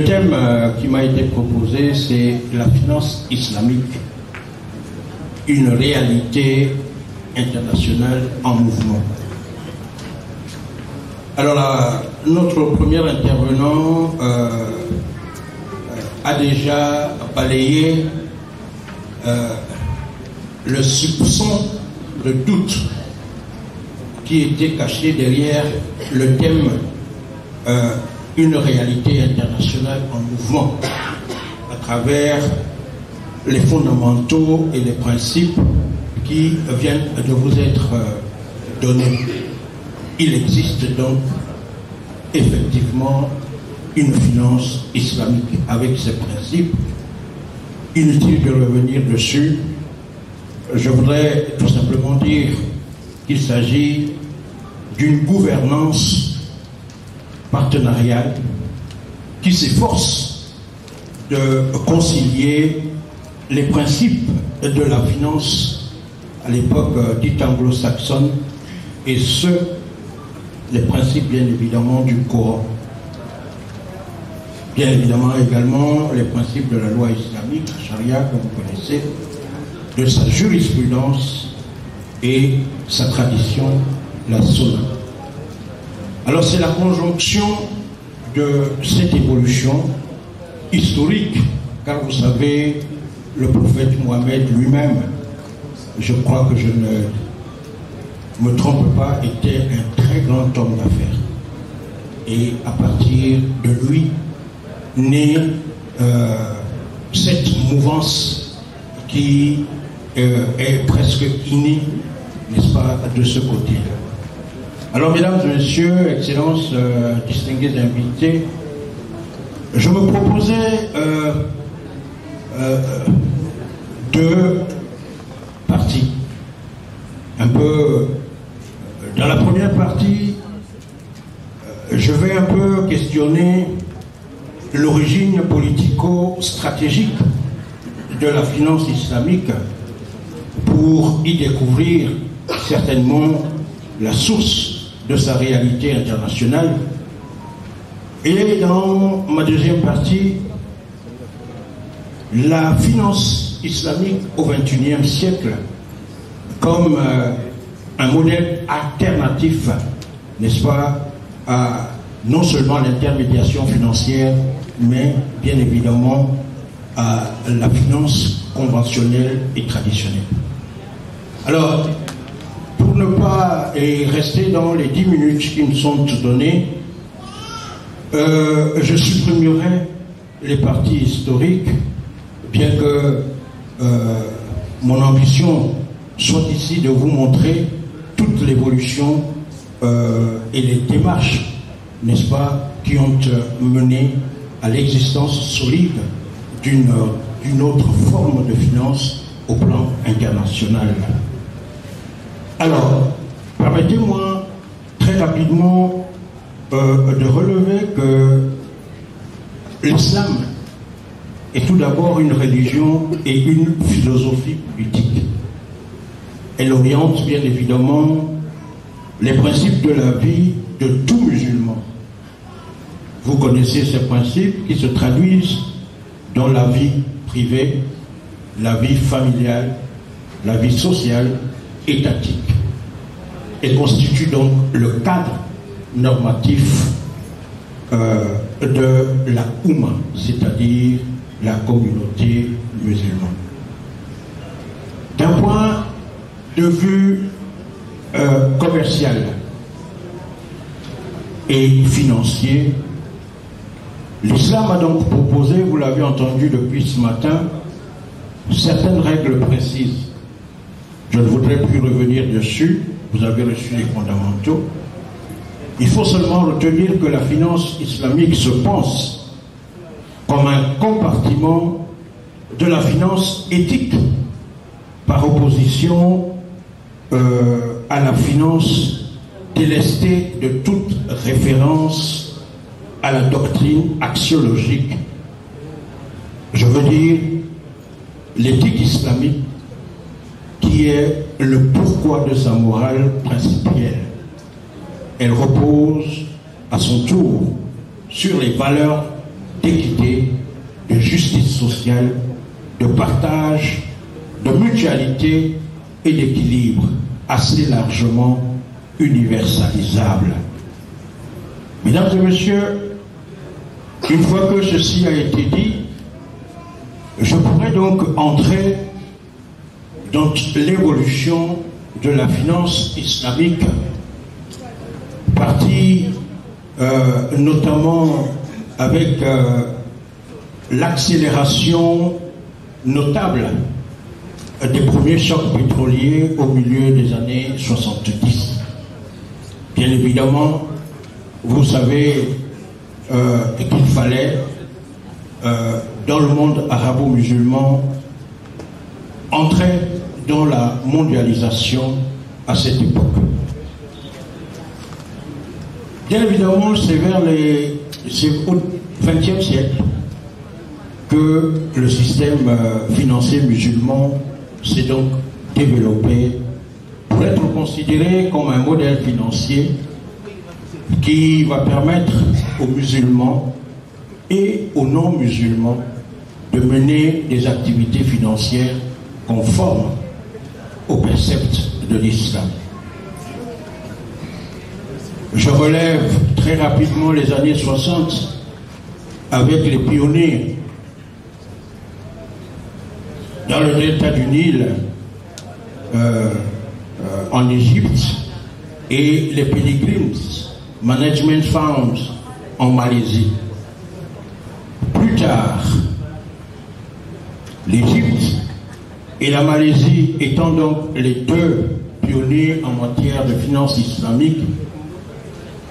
Le thème qui m'a été proposé, c'est la finance islamique, une réalité internationale en mouvement. Alors là, notre premier intervenant a déjà balayé le soupçon de doute qui était caché derrière le thème une réalité internationale en mouvement, à travers les fondamentaux et les principes qui viennent de vous être donnés. Il existe donc effectivement une finance islamique avec ses principes. Inutile de revenir dessus. Je voudrais tout simplement dire qu'il s'agit d'une gouvernance partenariale qui s'efforce de concilier les principes de la finance à l'époque dite anglo-saxonne et les principes bien évidemment du Coran. Bien évidemment également les principes de la loi islamique, la charia, comme vous connaissez, de sa jurisprudence et sa tradition, la sunna. Alors c'est la conjonction de cette évolution historique, car vous savez, le prophète Mohammed lui-même, je crois que je ne me trompe pas, était un très grand homme d'affaires. Et à partir de lui, naît cette mouvance qui est presque innée, n'est-ce pas, de ce côté-là. Alors, mesdames et messieurs, excellences, distingués invités, je me proposais deux parties. Un peu, dans la première partie, je vais un peu questionner l'origine politico-stratégique de la finance islamique pour y découvrir certainement la source de sa réalité internationale. Et dans ma deuxième partie, la finance islamique au XXIe siècle comme un modèle alternatif, n'est-ce pas, à non seulement l'intermédiation financière, mais bien évidemment à la finance conventionnelle et traditionnelle. Alors, pour ne pas rester dans les 10 minutes qui me sont données, je supprimerai les parties historiques, bien que mon ambition soit ici de vous montrer toute l'évolution et les démarches, n'est-ce pas, qui ont mené à l'existence solide d'une autre forme de finance au plan international. Alors, permettez-moi très rapidement de relever que l'islam est tout d'abord une religion et une philosophie politique. Elle oriente bien évidemment les principes de la vie de tout musulman. Vous connaissez ces principes qui se traduisent dans la vie privée, la vie familiale, la vie sociale, étatique, et constitue donc le cadre normatif de la Oumma, c'est-à-dire la communauté musulmane. D'un point de vue commercial et financier, l'islam a donc proposé, vous l'avez entendu depuis ce matin, certaines règles précises. Je ne voudrais plus revenir dessus, vous avez reçu les fondamentaux. Il faut seulement retenir que la finance islamique se pense comme un compartiment de la finance éthique, par opposition à la finance délestée de toute référence à la doctrine axiologique. Je veux dire l'éthique islamique qui est le pourquoi de sa morale principielle. Elle repose à son tour sur les valeurs d'équité, social, de partage, de mutualité et d'équilibre assez largement universalisable. Mesdames et messieurs, une fois que ceci a été dit, je pourrais donc entrer dans l'évolution de la finance islamique, partie notamment avec l'accélération notable des premiers chocs pétroliers au milieu des années 70. Bien évidemment, vous savez qu'il fallait, dans le monde arabo-musulman, entrer dans la mondialisation à cette époque. Bien évidemment, c'est au XXe siècle que le système financier musulman s'est donc développé pour être considéré comme un modèle financier qui va permettre aux musulmans et aux non-musulmans de mener des activités financières conformes aux préceptes de l'islam. Je relève très rapidement les années 60 avec les pionniers dans le delta du Nil en Égypte et les Pilgrims Management Funds en Malaisie. Plus tard, l'Égypte et la Malaisie étant donc les deux pionniers en matière de finance islamique,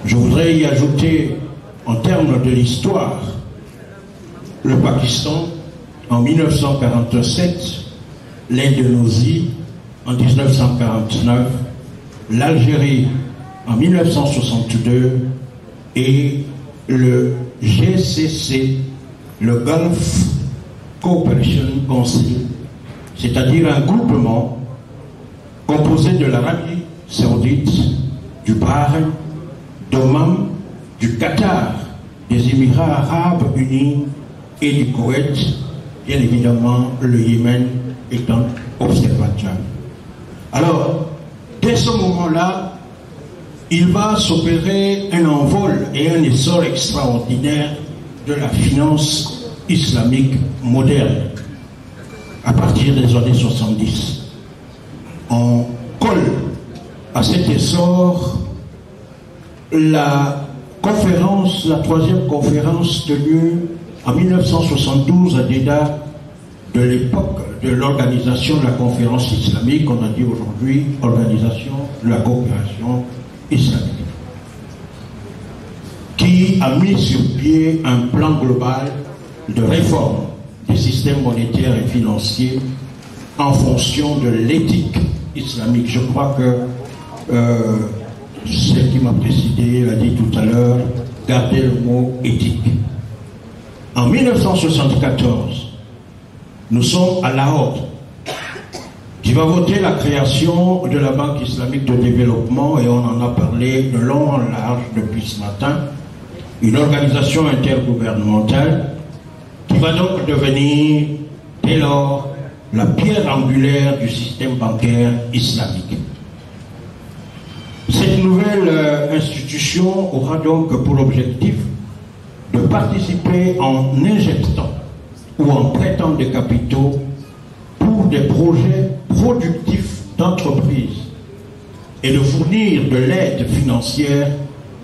je voudrais y ajouter, en termes de l'histoire, le Pakistan en 1947, l'Indonésie en 1949, l'Algérie en 1962 et le GCC, le Gulf Cooperation Council, c'est-à-dire un groupement composé de l'Arabie Saoudite, du Bahreïn, d'Oman, du Qatar, des Émirats Arabes Unis et du Koweït, bien évidemment le Yémen étant observateur. Alors, dès ce moment-là, il va s'opérer un envol et un essor extraordinaire de la finance islamique moderne à partir des années 70. On colle à cet essor la troisième conférence tenue en 1972 à Déda, de l'époque de l'organisation de la conférence islamique, on a dit aujourd'hui organisation de la coopération islamique, qui a mis sur pied un plan global de réforme des systèmes monétaires et financiers en fonction de l'éthique islamique. Je crois que celle qui m'a précédé l'a dit tout à l'heure, gardez le mot éthique. En 1974, nous sommes à Lahore, qui va voter la création de la Banque islamique de développement, et on en a parlé de long en large depuis ce matin, une organisation intergouvernementale qui va donc devenir, dès lors, la pierre angulaire du système bancaire islamique. Cette nouvelle institution aura donc pour objectif de participer en injectant ou en prêtant des capitaux pour des projets productifs d'entreprise et de fournir de l'aide financière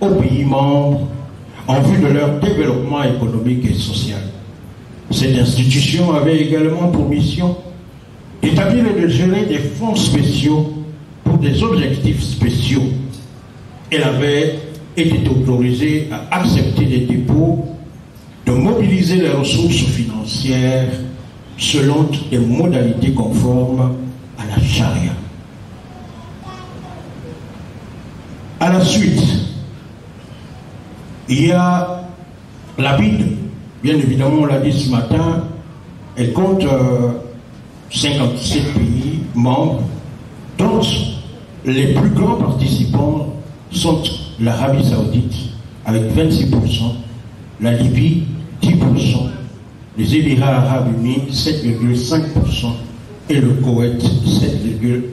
aux pays membres en vue de leur développement économique et social. Cette institution avait également pour mission d'établir et de gérer des fonds spéciaux pour des objectifs spéciaux. Elle avait été autorisée à accepter des dépôts, de mobiliser les ressources financières selon des modalités conformes à la charia. À la suite, il y a la BID. Bien évidemment, on l'a dit ce matin, elle compte 57 pays membres, dont les plus grands participants sont l'Arabie Saoudite avec 26%, la Libye 10%, les Émirats Arabes Unis 7,5% et le Koweït 7,1%.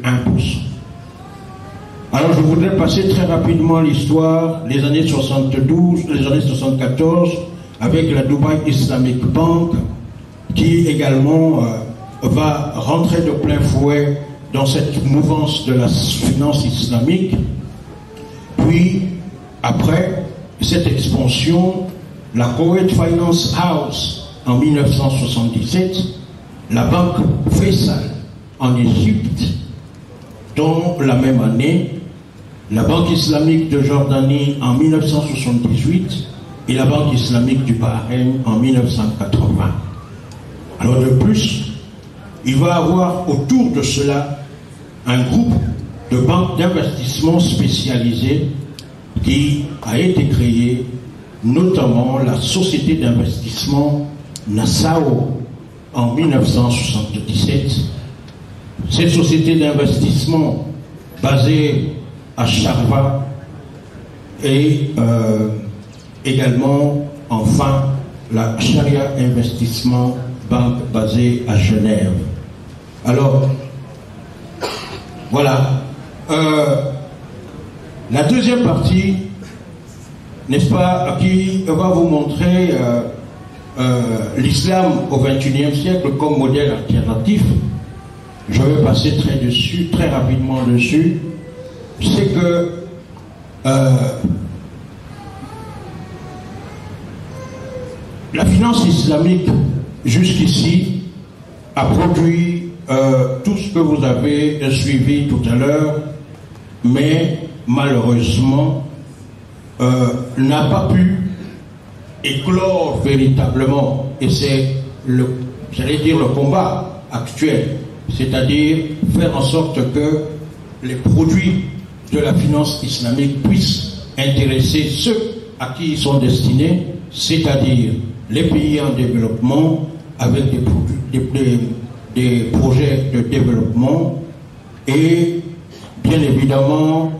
Alors je voudrais passer très rapidement l'histoire des années 72, les années 74 avec la Dubai Islamic Bank qui également va rentrer de plein fouet dans cette mouvance de la finance islamique. Puis après cette expansion, la Kuwait Finance House en 1977, la banque Faisal en Égypte, dont la même année, la Banque islamique de Jordanie en 1978 et la Banque islamique du Bahreïn en 1980. Alors de plus, il va y avoir autour de cela un groupe de banques d'investissement spécialisées qui a été créé, notamment la société d'investissement Nassau en 1977. Cette société d'investissement basée à Sharjah et également, enfin, la Sharia Investissement Bank basée à Genève. Alors, voilà. La deuxième partie, n'est-ce pas, qui va vous montrer l'islam au XXIe siècle comme modèle alternatif. Je vais passer très rapidement dessus. C'est que la finance islamique, jusqu'ici, a produit tout ce que vous avez suivi tout à l'heure, mais malheureusement n'a pas pu éclore véritablement, et c'est j'allais dire le combat actuel, c'est-à-dire faire en sorte que les produits de la finance islamique puissent intéresser ceux à qui ils sont destinés, c'est-à-dire les pays en développement avec des projets de développement et bien évidemment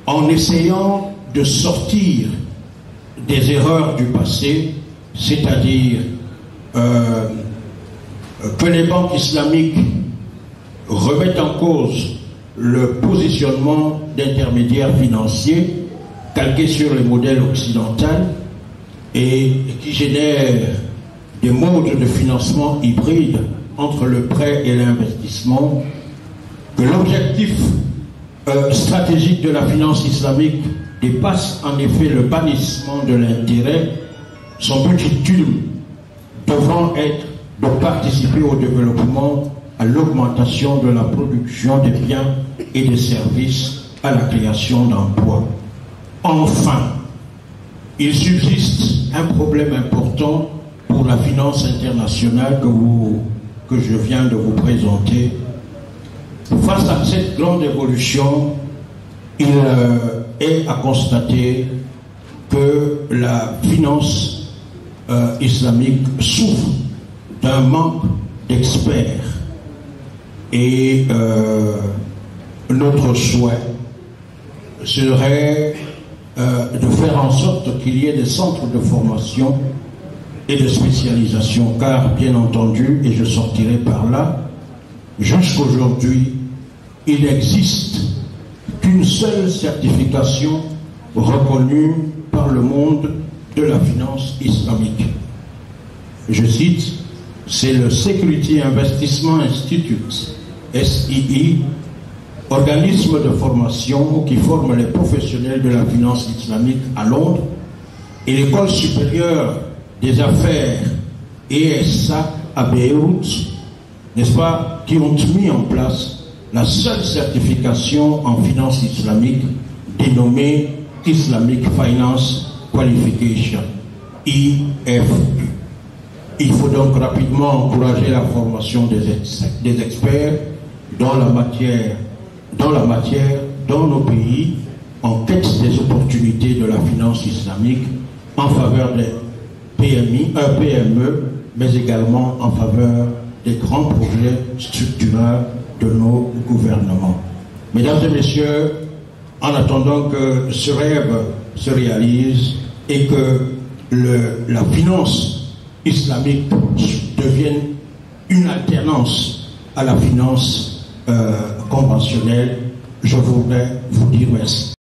en essayant de sortir des erreurs du passé, c'est-à-dire que les banques islamiques remettent en cause le positionnement d'intermédiaires financiers calqués sur les modèles occidentaux et qui génèrent des modes de financement hybrides entre le prêt et l'investissement, que l'objectif stratégique de la finance islamique dépasse en effet le bannissement de l'intérêt, son but ultime devant être de participer au développement, à l'augmentation de la production des biens et des services, à la création d'emplois. Enfin, il subsiste un problème important pour la finance internationale que je viens de vous présenter. Face à cette grande évolution, il est à constater que la finance islamique souffre d'un manque d'experts. Et notre souhait serait de faire en sorte qu'il y ait des centres de formation et de spécialisation, car bien entendu, et je sortirai par là, jusqu'aujourd'hui, il n'existe qu'une seule certification reconnue par le monde de la finance islamique. Je cite, c'est le Security Investment Institute, SII, organisme de formation qui forme les professionnels de la finance islamique à Londres, et l'école supérieure des affaires ESA à Beyrouth, n'est-ce pas, qui ont mis en place la seule certification en finance islamique dénommée Islamic Finance Qualification, IFQ. Il faut donc rapidement encourager la formation des experts dans la matière dans nos pays en quête des opportunités de la finance islamique en faveur des PME, mais également en faveur des grands projets structurants de nos gouvernements. Mesdames et messieurs, en attendant que ce rêve se réalise et que la finance islamique devienne une alternance à la finance conventionnelle. Je voudrais vous dire merci.